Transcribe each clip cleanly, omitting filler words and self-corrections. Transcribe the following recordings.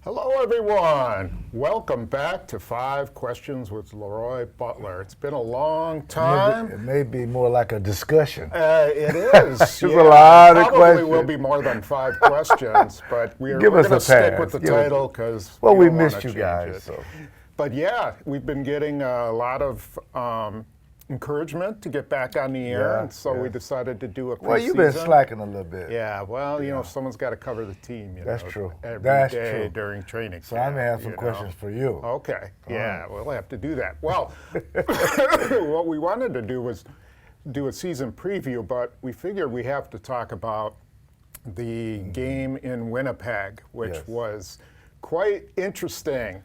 Hello, everyone. Welcome back to 5 Questions with LeRoy Butler. It's been a long time. It may be more like a discussion. It is. It's a lot of probably questions. will be more than 5 questions, but we're Give going us to a stick pass. with the Give us title because Well, we don't wanna missed you change guys. it. So. But yeah, we've been getting a lot of encouragement to get back on the air, Yeah, and so we yes. decided to do a preseason. Well, you've been slacking a little bit. Yeah, well, you know, someo's got to cover the team. That's true. Every That's day true. during training. So I may have some you questions know. for you. Okay. Yeah, right. we'll have to do that. Well, what we wanted to do was do a season preview, but we figured we have to talk about the game in Winnipeg, which Yes. was quite interesting.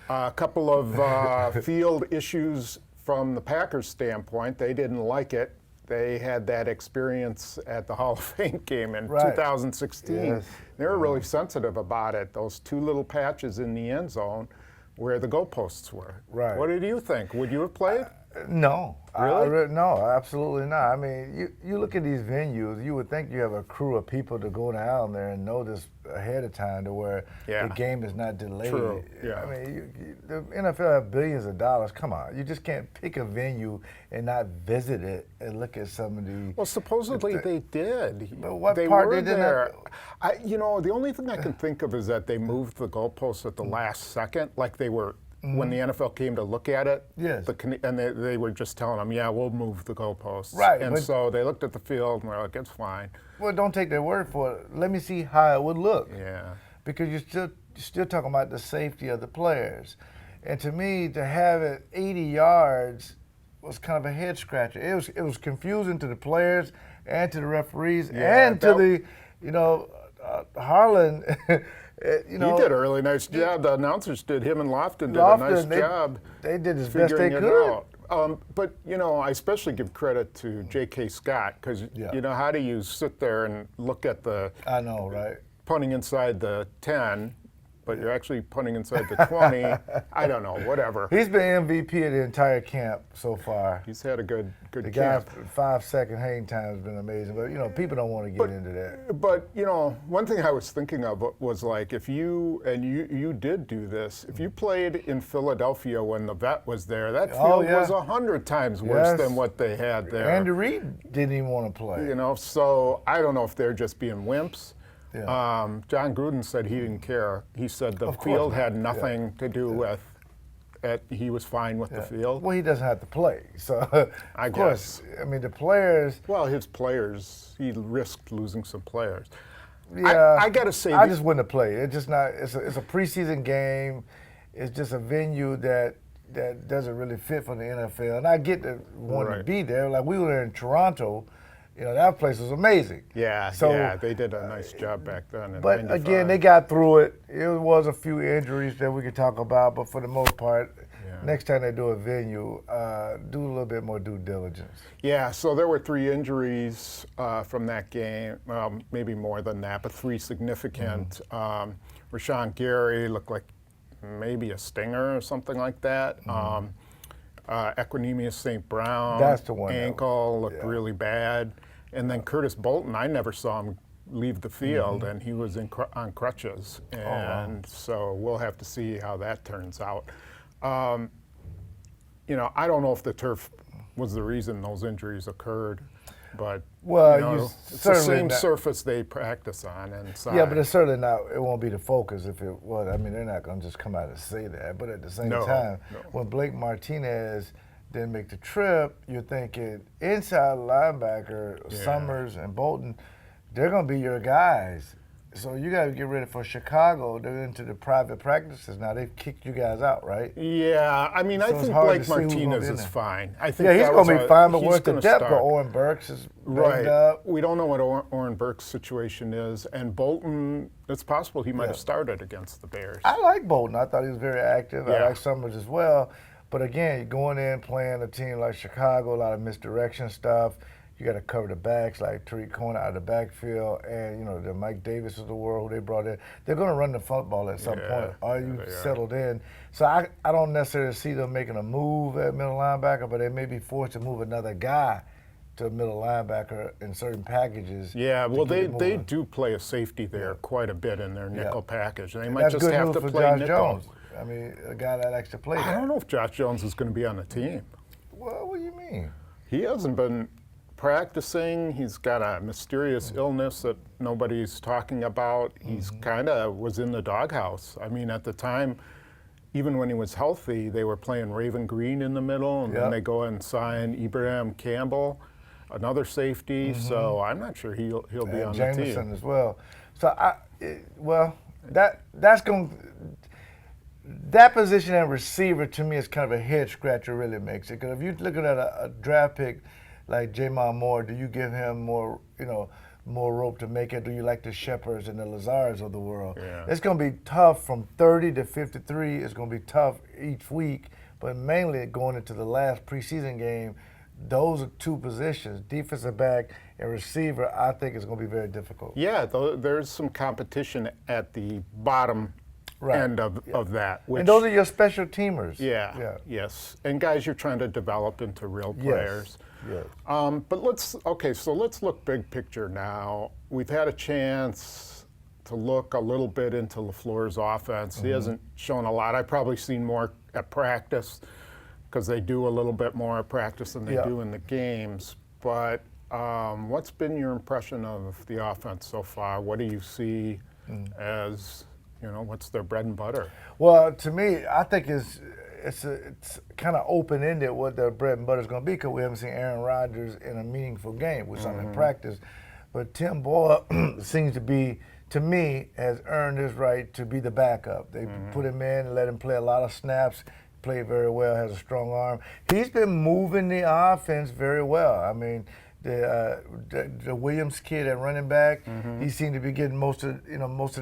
A couple of field issues from the Packers' standpoint. They didn't like it. They had that experience at the Hall of Fame game in Right. 2016. Yes. They were really sensitive about it. Those 2 little patches in the end zone where the goalposts were. Right. What did you think? Would you have played? No. Really? No, absolutely not. I mean, you look at these venues, you would think you have a crew of people to go down there and know this ahead of time to where Yeah. the game is not delayed. True, yeah. I mean, the NFL have billions of dollars. Come on. You just can't pick a venue and not visit it and look at some of the... Well, supposedly they did. But what they part were they did there. not- The only thing I can think of is that they moved the goalposts at the last second, like they were when the NFL came to look at it. Yes. And they were just telling them, yeah, we'll move the goalposts. Right, And but- so they looked at the field and were like, it's fine. Well, don't take their word for it. Let me see how it would look. Yeah. Because you're still talking about the safety of the players. And to me, to have it 80 yards was kind of a head scratcher. It was confusing to the players and to the referees Yeah, and to Harlan. He did a really nice job. The announcers did. Him and Lofton did a nice job. They did as best they figuring it could. out. But, I especially give credit to J.K. Scott because, Yeah. how do you sit there and look at the I know, right? punting inside the 10, but you're actually punting inside the 20. I don't know, whatever. He's been MVP of the entire camp so far. He's had a good The camp. guy's 5-second hang time has been amazing. But, people don't want to get into that. But, one thing I was thinking of was like if you did do this, if you played in Philadelphia when the vet was there, that field was 100 times worse than what they had there. Andy Reid didn't even want to play. So I don't know if they're just being wimps. Yeah. John Gruden said he didn't care. He said the Of course field not. had nothing to do with it. He was fine with the field. Well, he doesn't have to play. So, I of course, guess. I mean, the players. Well, his players, he risked losing some players. Yeah, I got to say, I just wouldn't have played. It's just not. It's a preseason game. It's just a venue that doesn't really fit for the NFL. And I get the wanting to be there. Like we were there in Toronto. That place was amazing. Yeah, So, they did a nice job back then. In But 95. again, they got through it. It was a few injuries that we could talk about, but for the most part, next time they do a venue, do a little bit more due diligence. Yeah, so there were 3 injuries from that game, maybe more than that, but 3 significant. Rashawn Gary looked like maybe a stinger or something like that. Equinemius St. Brown, That's the one that ankle looked really bad. And then Curtis Bolton, I never saw him leave the field, and he was on crutches. And so we'll have to see how that turns out. I don't know if the turf was the reason those injuries occurred, but it's the same surface they practice on inside. Yeah, but it's certainly not. It won't be the focus if it was. I mean, they're not going to just come out and say that. But at the same time, when Blake Martinez didn't make the trip, you're thinking inside linebacker Summers and Bolton, they're going to be your guys. So you got to get ready for Chicago. They're into the private practices now. They've kicked you guys out, right? Yeah, I mean, I think Blake Martinez is fine. I think he's going to be fine, but where's the depth? But Start. Oren Burks is banged up. We don't know what Oren Burks' situation is, and Bolton. It's possible he might have started against the Bears. I like Bolton. I thought he was very active. Yeah. I like Summers as well. But again, going in playing a team like Chicago, a lot of misdirection stuff. You got to cover the backs like Tariq Cohen out of the backfield, and the Mike Davis of the world who they brought in. They're going to run the football at some point. Are you settled in? So I don't necessarily see them making a move at middle linebacker, but they may be forced to move another guy to a middle linebacker in certain packages. Yeah, well, they do play a safety there quite a bit in their nickel package. They might just have to play Josh nickel. Jones. I mean, a guy that likes to play that. I don't know if Josh Jones is going to be on the team. Well, what do you mean? He hasn't been practicing. He's got a mysterious illness that nobody's talking about. He's kind of was in the doghouse. I mean, at the time, even when he was healthy, they were playing Raven Green in the middle, and then they go and sign Ibrahim Campbell, another safety. So I'm not sure he'll be on the team. Jameson as well. So that's going. That position at receiver to me is kind of a head scratcher. Really makes it, because if you're looking at a draft pick like Jamon Moore, do you give him more rope to make it? Do you like the Shepherds and the Lazards of the world? Yeah. It's going to be tough from 30 to 53. It's going to be tough each week, but mainly going into the last preseason game, those are two positions, defensive back and receiver, I think is going to be very difficult. Yeah, there's some competition at the bottom end of that. And those are your special teamers. Yes. And guys you're trying to develop into real players. Yes. But let's look big picture now. We've had a chance to look a little bit into LaFleur's offense. He hasn't shown a lot. I've probably seen more at practice because they do a little bit more at practice than they do in the games. But what's been your impression of the offense so far? What do you see as, what's their bread and butter? Well, to me, I think it's kind of open-ended what their bread and butter is going to be, because we haven't seen Aaron Rodgers in a meaningful game. We saw him in practice. But Tim Boyle seems to be, to me, has earned his right to be the backup. They put him in and let him play a lot of snaps, played very well, has a strong arm. He's been moving the offense very well. I mean, the Williams kid at running back, he seemed to be getting most of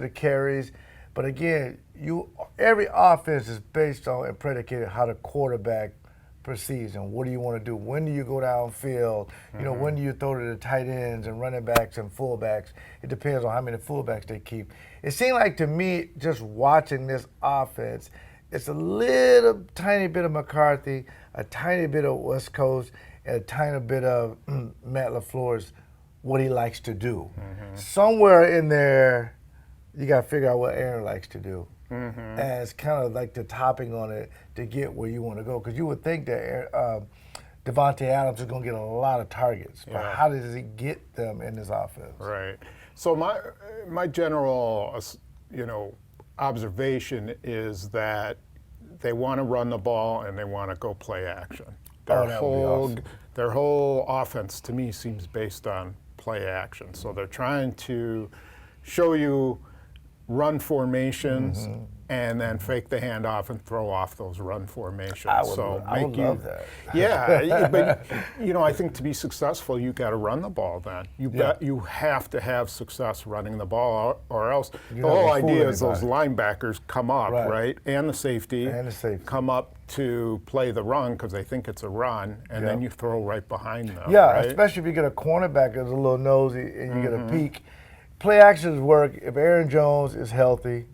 the carries. But again, every offense is based on and predicated how the quarterback proceeds and what do you want to do? When do you go downfield? When do you throw to the tight ends and running backs and fullbacks? It depends on how many fullbacks they keep. It seemed like to me, just watching this offense, it's a little tiny bit of McCarthy, a tiny bit of West Coast, and a tiny bit of Matt LaFleur's what he likes to do. Somewhere in there, you got to figure out what Aaron likes to do. As kind of like the topping on it to get where you want to go. Because you would think that Devontae Adams is going to get a lot of targets. But how does he get them in this offense? Right. So my general observation is that they want to run the ball and they want to go play action. Their whole offense, to me, seems based on play action. So they're trying to show you run formations and then fake the handoff and throw off those run formations. I would love that. Yeah, but I think to be successful, you got to run the ball. Then you have to have success running the ball, or else the whole idea is those linebackers come up, right, and the safety come up to play the run because they think it's a run, and then you throw right behind them. Yeah, right? Especially if you get a cornerback that's a little nosy and you get a peek. Play actions work if Aaron Jones is healthy.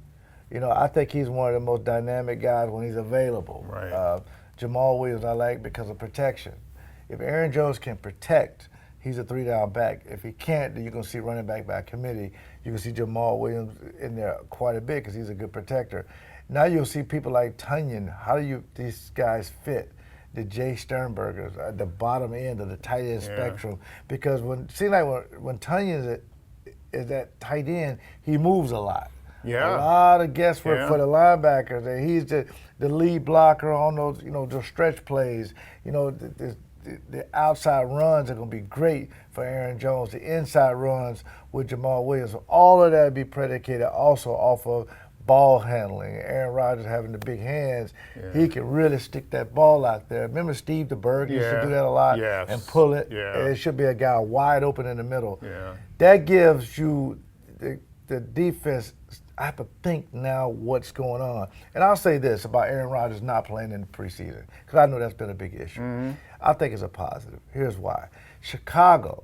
I think he's one of the most dynamic guys when he's available. Right. Jamal Williams I like because of protection. If Aaron Jones can protect, he's a 3-down back. If he can't, then you're going to see running back by committee. You can see Jamal Williams in there quite a bit because he's a good protector. Now you'll see people like Tunyon. How do these guys fit? The Jay Sternbergers at the bottom end of the tight end spectrum. Because when Tunyon is that tight end, he moves a lot. Yeah. A lot of guesswork for the linebackers. And he's the lead blocker on those, those stretch plays. The outside runs are going to be great for Aaron Jones. The inside runs with Jamal Williams. All of that would be predicated also off of ball handling. Aaron Rodgers having the big hands, he can really stick that ball out there. Remember Steve DeBerg used to do that a lot and pull it. And it should be a guy wide open in the middle. That gives you the defense. I have to think now what's going on. And I'll say this about Aaron Rodgers not playing in the preseason, because I know that's been a big issue. I think it's a positive. Here's why. Chicago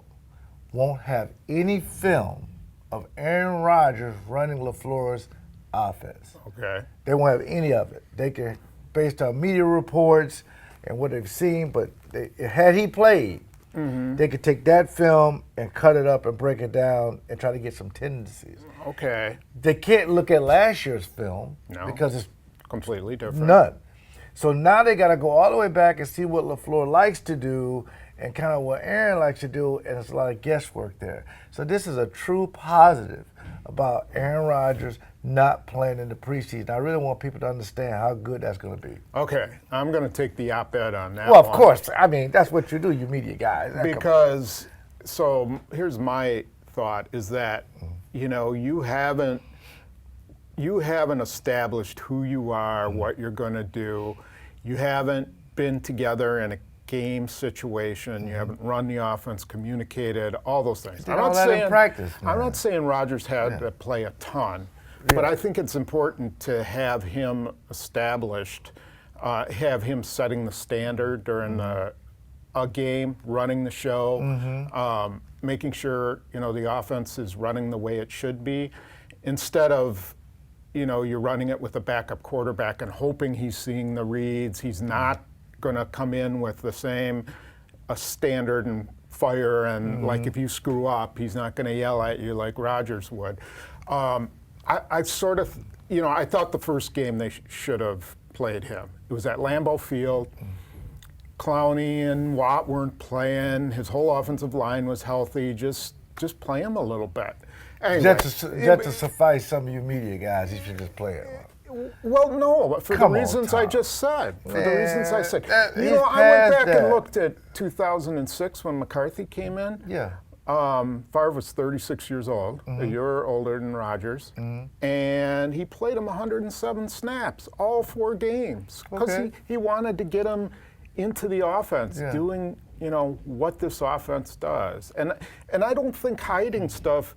won't have any film of Aaron Rodgers running LaFleur's offense. Okay. They won't have any of it. They can, based on media reports and what they've seen, but had he played, They could take that film and cut it up and break it down and try to get some tendencies. Okay. They can't look at last year's film because it's completely different. none. So now they got to go all the way back and see what LaFleur likes to do and kind of what Aaron likes to do, and there's a lot of guesswork there. So this is a true positive about Aaron Rodgers not playing in the preseason. I really want people to understand how good that's going to be. Okay, I'm going to take the op-ed on that Well, of one. course. I mean, that's what you do, you media guys. Because, so here's my thought, is that, you know, you haven't established who you are, what you're going to do. You haven't been together in a game situation. You haven't run the offense, communicated, all those things. I'm not saying practice. Man. I'm not saying Rodgers had to play a ton, but I think it's important to have him established, have him setting the standard during a game, running the show, making sure, you know, the offense is running the way it should be, instead of, you know, you're running it with a backup quarterback and hoping he's seeing the reads. He's not going to come in with the same standard and fire, and like if you screw up, he's not going to yell at you like Rodgers would. I sort of, you know, I thought the first game they should have played him. It was at Lambeau Field. Clowney and Watt weren't playing. His whole offensive line was healthy. Just play him a little bit. Anyway, just to suffice some of you media guys, you should just play it. Well, no, for the reasons I just said. You know, I went back and looked at 2006 when McCarthy came in. Yeah. Favre was 36 years old, a year older than Rodgers, and he played him 107 snaps, all 4 games, because he wanted to get him into the offense, doing, you know, what this offense does. And I don't think hiding stuff.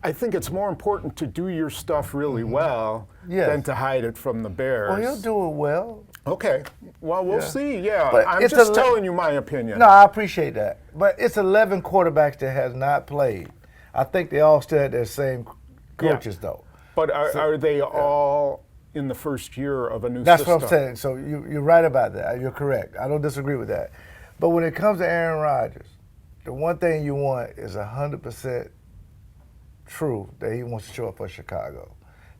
I think it's more important to do your stuff really well than to hide it from the Bears. Well, he'll do it well. Okay. Well, we'll see. Yeah, But I'm it's just telling you my opinion. No, I appreciate that. But it's 11 quarterbacks that has not played. I think they all still had their same coaches, though. But are they all in the first year of a new That's system? what I'm saying. So you're right about that. You're correct. I don't disagree with that. But when it comes to Aaron Rodgers, the one thing you want is 100% true that he wants to show up for Chicago.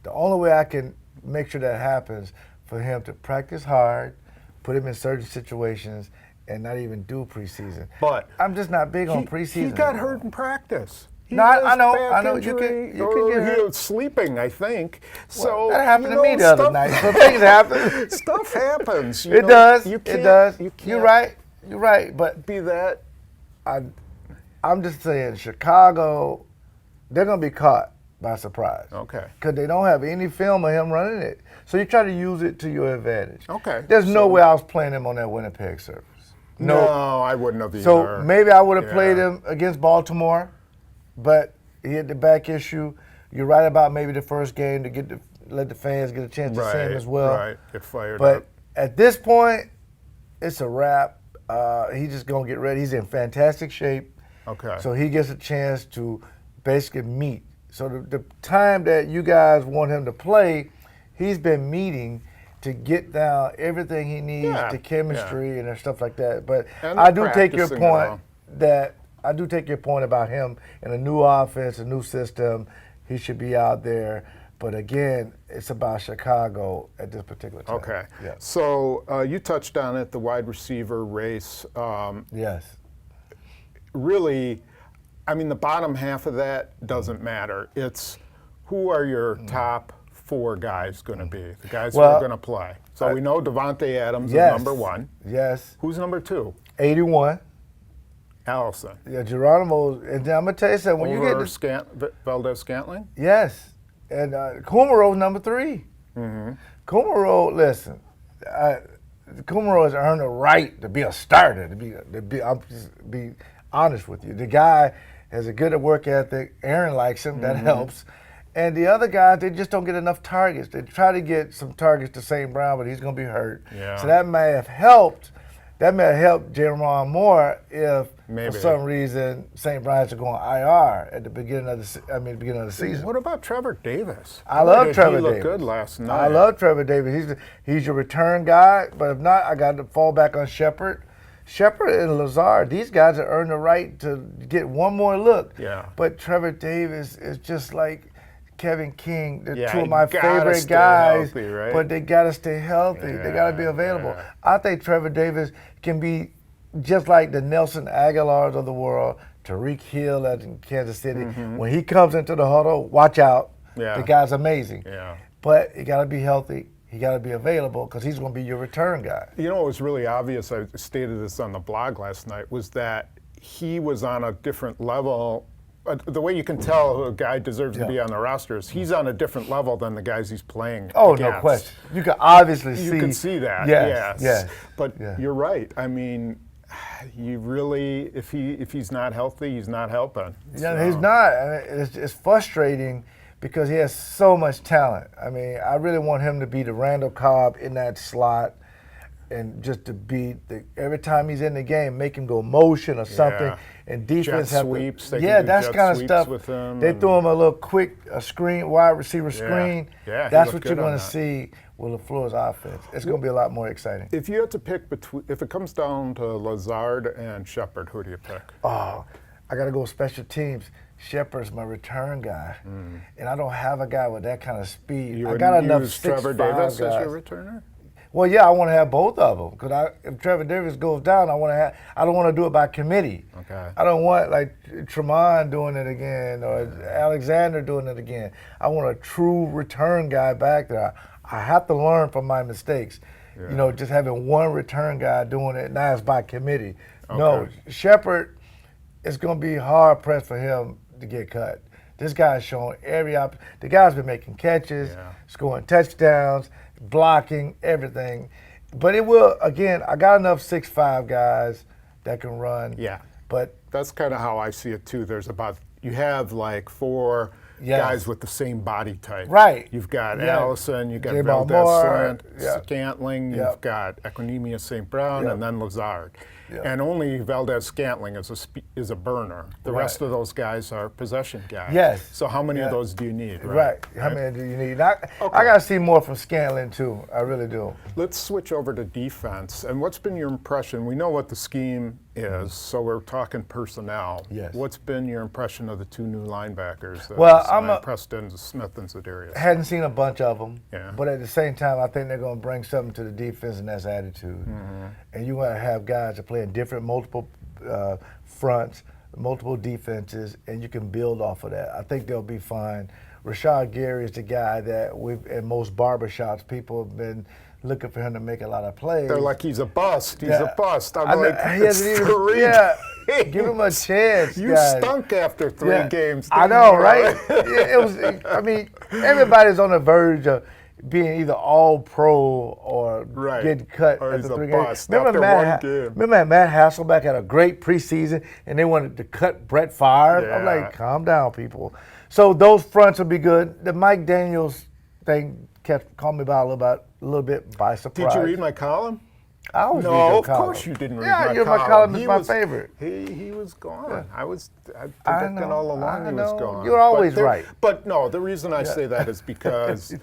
The only way I can make sure that happens for him to practice hard, put him in certain situations, and not even do preseason. But I'm just not big on preseason. He got hurt in practice. I know. Injury, you can get hurt. He was sleeping, I think. Well, that happened to me the other night. So things happen. Stuff happens. It does. You can't, it does. You can't You're right. You're right. But be that. I'm just saying, Chicago, they're going to be caught by surprise. Okay. Because they don't have any film of him running it. So you try to use it to your advantage. Okay. There's no way I was playing him on that Winnipeg surface. No, I wouldn't have either. So maybe I would have played him against Baltimore, but he had the back issue. You're right about maybe the first game to let the fans get a chance to see him as well. Right, get fired but up. At this point, it's a wrap. He's just going to get ready. He's in fantastic shape. Okay. So he gets a chance to basically meet. So the time that you guys want him to play, he's been meeting to get down everything he needs, the chemistry and stuff like that. But I do take your point about him in a new offense, a new system. He should be out there. But again, it's about Chicago at this particular time. Okay. Yeah. So you touched on it, the wide receiver race. Yes. Really, I mean, the bottom half of that doesn't matter. It's who are your top 4 guys going to be, the guys who are going to play. So we know Devontae Adams is number 1. Yes. Who's number 2? 81. Allison. Yeah, Geronimo. And then I'm going to tell you something. When you get to Valdez-Scantling? Yes. And Kumerow number 3. Mm-hmm. Kumerow, listen, Kumerow has earned a right to be a starter, I'll just be honest with you. The guy has a good work ethic. Aaron likes him. That helps. And the other guys, they just don't get enough targets. They try to get some targets to St. Brown, but he's going to be hurt. Yeah. So that may have helped. That may have helped Jerron more if, for some reason, St. Brown's are going IR at the beginning of the season. What about Trevor Davis? I love Trevor Davis. He looked good last night. I love Trevor Davis. He's your return guy, but if not, I got to fall back on Shepard. Shepard and Lazard, these guys have earned the right to get one more look. Yeah. But Trevor Davis is just like Kevin King. They're Yeah, two of my you gotta favorite stay guys. healthy, right? But they got to stay healthy. They got to be Yeah, available. yeah. I think Trevor Davis can be just like the Nelson Aguilars of the world, Tyreek Hill at Kansas City. When he comes into the huddle, watch out. Yeah. The guy's amazing. Yeah. But he got to be healthy. He got to be available because he's going to be your return guy. You know what was really obvious, I stated this on the blog last night, was that he was on a different level. The way you can tell a guy deserves to be on the roster is he's on a different level than the guys he's playing Oh, against. no question. You can obviously see. You can see that, Yes, yes. But Yeah. you're right. I mean, you really, if he's not healthy, he's not helping. Yeah, So- he's not. I mean, it's frustrating because he has so much talent. I mean, I really want him to be the Randall Cobb in that slot and just to be, every time he's in the game, make him go motion or something. Yeah. And defense Jet have sweeps, to, they can yeah, do that's jet kind of sweeps stuff. with him They and- threw him a little quick, a screen, wide receiver screen. Yeah, he that's looked what you're good on going to that. see with LaFleur's offense. It's going to be a lot more exciting. If you had to pick between, if it comes down to Lazard and Shepard, who do you pick? Oh, I got to go special teams. Shepard's my return guy, and I don't have a guy with that kind of speed. You I would got enough use 6'5" Trevor Davis guys. as your returner? Well, yeah, I want to have both of them because if Trevor Davis goes down, I don't want to do it by committee. Okay. I don't want like Tremont doing it again or Alexander doing it again. I want a true return guy back there. I have to learn from my mistakes. Yeah. You know, just having one return guy doing it now it's by committee. No, Okay. Shepard, it's going to be hard pressed for him to get cut. This guy's shown the guy's been making catches, scoring touchdowns, blocking, everything. But it will, again, I got enough 6'5" guys that can run. Yeah. But That's kind of how I see it too. You have like four Yes. guys with the same body type. Right. You've got Yeah. Allison, you've got J-Ball Valdez Moore, yeah. Scantling, Yeah. you've got Equinemius St. Brown, Yeah. and then Lazard. Yeah. And only Valdez Scantling is a burner. The rest of those guys are possession guys. Yes. So how many of Yeah. those do you need? right. How many do you need? I got to see more from Scanlon, too. I really do. Let's switch over to defense. And what's been your impression? We know what the scheme is, so we're talking personnel. Yes. What's been your impression of the two new linebackers? Well, I'm Preston Smith and Za'Darius. Hadn't seen a bunch of them, Yeah. but at the same time, I think they're going to bring something to the defense, and that's attitude. And you're going to have guys that play in different multiple fronts, multiple defenses, and you can build off of that. I think they'll be fine. Rashad Gary is the guy that in most barbershops, people have been looking for him to make a lot of plays. They're like, he's a bust. He's Yeah. a bust. I'm I mean, like, he it's hasn't even, 3 yeah, games. give him a chance. You guys. stunk after 3 Yeah. games. I didn't know, you? right? It was. I mean, everybody's on the verge of being either all pro or Right. getting cut Or after he's a 3 games. bust after one game. Remember Matt Hasselbeck had a great preseason, and they wanted to cut Brett Favre. I'm Yeah. like, calm down, people. So those fronts will be good. The Mike Daniels thing caught me by a little bit by surprise. Did you read my column? I always read No, your of column. course you didn't read Yeah, my column. my column is He my was- favorite. He was gone. I I predicted know, all along I he was know. gone. You're always they're- right. But no, the reason I say that is because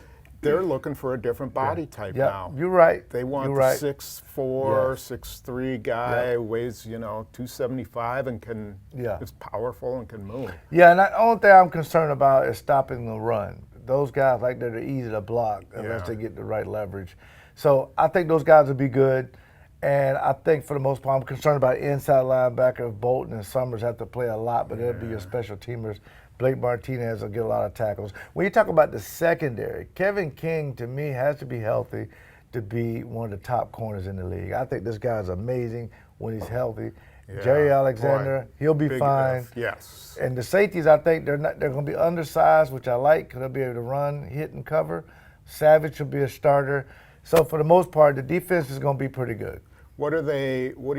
they're looking for a different body type Yeah, now. you're right. They want You're the right. 6'4", Yes. 6'3" guy, weighs 275 and is powerful and can move. Yeah, and the only thing I'm concerned about is stopping the run. Those guys, like they're easy to block unless they get the right leverage. So I think those guys will be good. And I think for the most part, I'm concerned about inside linebacker. Bolton and Summers have to play a lot, but they'll be your special teamers. Blake Martinez will get a lot of tackles. When you talk about the secondary, Kevin King, to me, has to be healthy to be one of the top corners in the league. I think this guy's amazing when he's healthy. Yeah, Jerry Alexander, boy, he'll be big fine. F, yes. And the safeties, I think they're going to be undersized, which I like because they'll be able to run, hit, and cover. Savage will be a starter. So for the most part, the defense is going to be pretty good. What do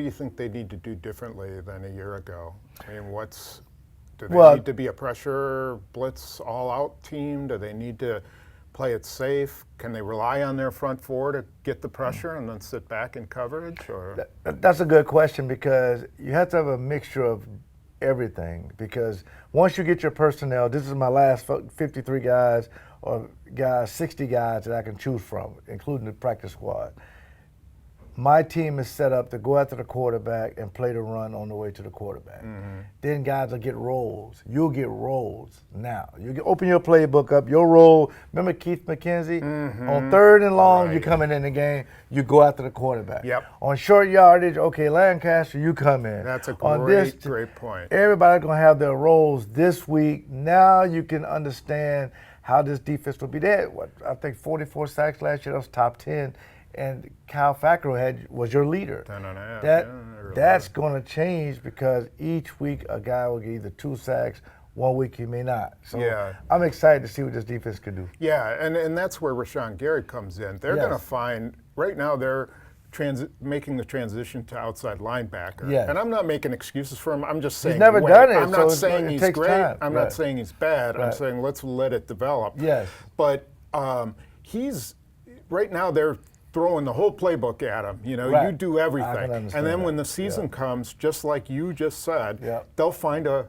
you think they need to do differently than a year ago? I mean, do they need to be a pressure blitz all-out team? Do they need to play it safe? Can they rely on their front four to get the pressure and then sit back in coverage? Or That's a good question because you have to have a mixture of everything because once you get your personnel, this is my last 53 guys or 60 guys that I can choose from, including the practice squad. my team is set up to go after the quarterback and play the run on the way to the quarterback. Then guys will get roles. You'll get roles now. Open your playbook up, your role. Remember Keith McKenzie? On 3rd and long, you're coming in the game, you go after the quarterback. On short yardage, okay, Lancaster, you come in. That's a great point. Everybody's going to have their roles this week. Now you can understand how this defense will be there. I think 44 sacks last year, that was top 10. And Kyle Fackrell was your leader. 10.5. That's going to change because each week a guy will get either 2 sacks, 1 week he may not. So I'm excited to see what this defense can do. Yeah, and that's where Rashawn Gary comes in. They're going to find, right now they're making the transition to outside linebacker. And I'm not making excuses for him. I'm just saying, he's never done it. I'm not saying he's great. Time. I'm not saying he's bad. I'm saying let's let it develop. But right now they're throwing the whole playbook at him. You know, you do everything. And then when the season comes, just like you just said, they'll find a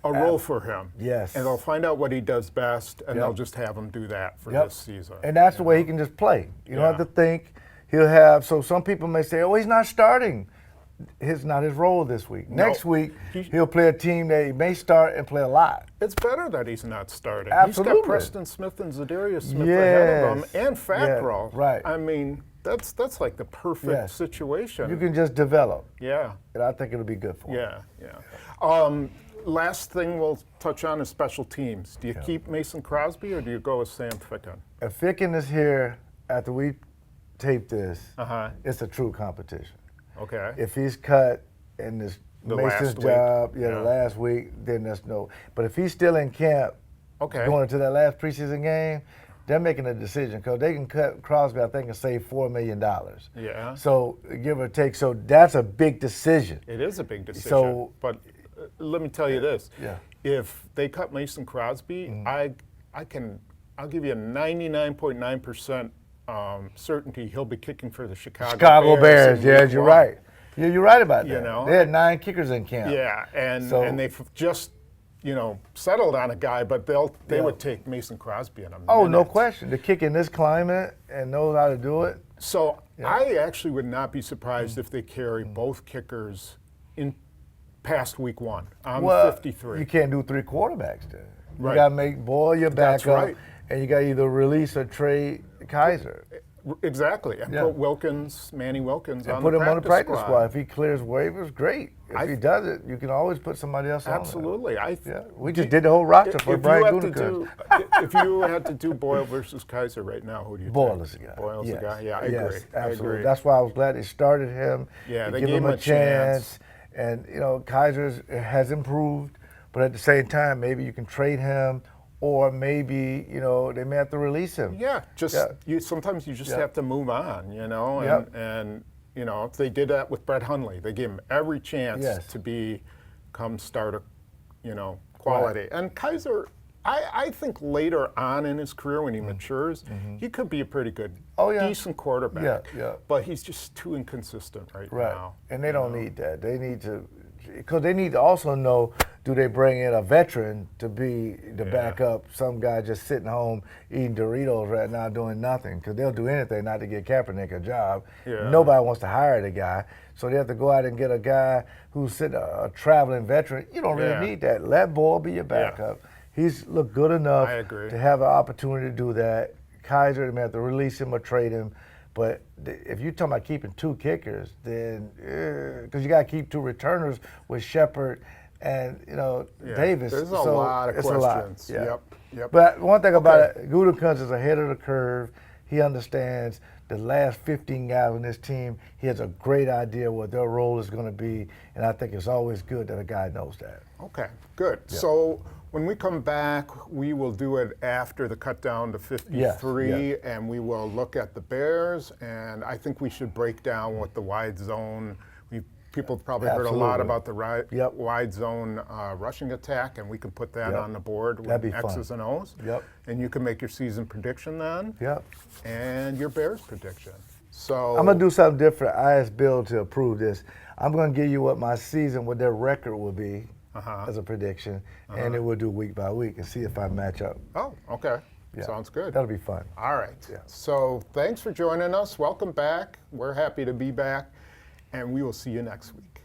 role for him. And they'll find out what he does best, and they'll just have him do that for this season. And that's the way he can just play. You don't have to think. He'll have, so some people may say, oh, he's not starting. It's not his role this week. Next week, he'll play a team that he may start and play a lot. It's better that he's not starting. Absolutely. He's got Preston Smith and Zadarius Smith ahead of him, and Fackrell. I mean, that's like the perfect situation. You can just develop. And I think it'll be good for him. Last thing we'll touch on is special teams. Do you keep Mason Crosby or do you go with Sam Ficken? If Ficken is here after we tape this, it's a true competition. If he's cut and this Mason's job, the last week, then that's no. But if he's still in camp, going into that last preseason game, they're making a decision because they can cut Crosby, I think, and save $4 million. So give or take. So that's a big decision. It is a big decision. So, but let me tell you this: if they cut Mason Crosby, I'll give you a 99.9% certainty he'll be kicking for the Chicago Bears. You're right. You're right about that. You know, they had 9 kickers in camp. And they've just settled on a guy, but they would take Mason Crosby in a minute. Oh, no question. To kick in this climate and knows how to do it. So I actually would not be surprised if they carry both kickers in past week 1. I'm 53. You can't do 3 quarterbacks then. You got to make Boyle your backup, and you got to either release or trade Kaiser. Exactly. And put Manny Wilkins and on put the him on the practice squad. If he clears waivers, great. If he does it, you can always put somebody else on. Absolutely. We just did the whole roster for Brian Gutekunst. If you had to do Boyle versus Kaiser right now, who do you Boyle think? is the guy. Boyle's the guy. Yeah, I agree. Absolutely. I agree. That's why I was glad they started him. They gave him a chance. And, Kaiser has improved. But at the same time, maybe you can trade him. Or maybe, they may have to release him. Sometimes you just have to move on, and if they did that with Brett Hundley, they gave him every chance to become starter, quality. And Kaiser, I think later on in his career when he matures, he could be a pretty good, decent quarterback. But he's just too inconsistent right now. And they don't need that. They need to, because they need to also know, do they bring in a veteran to be the backup, some guy just sitting home eating Doritos right now doing nothing, because they'll do anything not to get Kaepernick a job. Nobody wants to hire the guy, so they have to go out and get a guy who's a traveling veteran. You don't really need that. Let Boyle be your backup. He's looked good enough to have an opportunity to do that. Kaiser, they may have to release him or trade him. But if you're talking about keeping 2 kickers, then because you got to keep 2 returners with Shepard and Davis. There's a lot of questions. Yep. But one thing about it, Gutekunst is ahead of the curve. He understands the last 15 guys on this team. He has a great idea what their role is going to be, and I think it's always good that a guy knows that. Okay, good. Yep. So when we come back, we will do it after the cut down to 53, and we will look at the Bears, and I think we should break down what the wide zone. People have probably heard a lot about the wide zone rushing attack, and we can put that on the board with X's and O's. And you can make your season prediction then. And your Bears prediction. So I'm going to do something different. I asked Bill to approve this. I'm going to give you what my season, what their record will be as a prediction, and then we'll do week by week and see if I match up. Oh, okay. Yeah. Sounds good. That'll be fun. All right. Yeah. So thanks for joining us. Welcome back. We're happy to be back, and we will see you next week.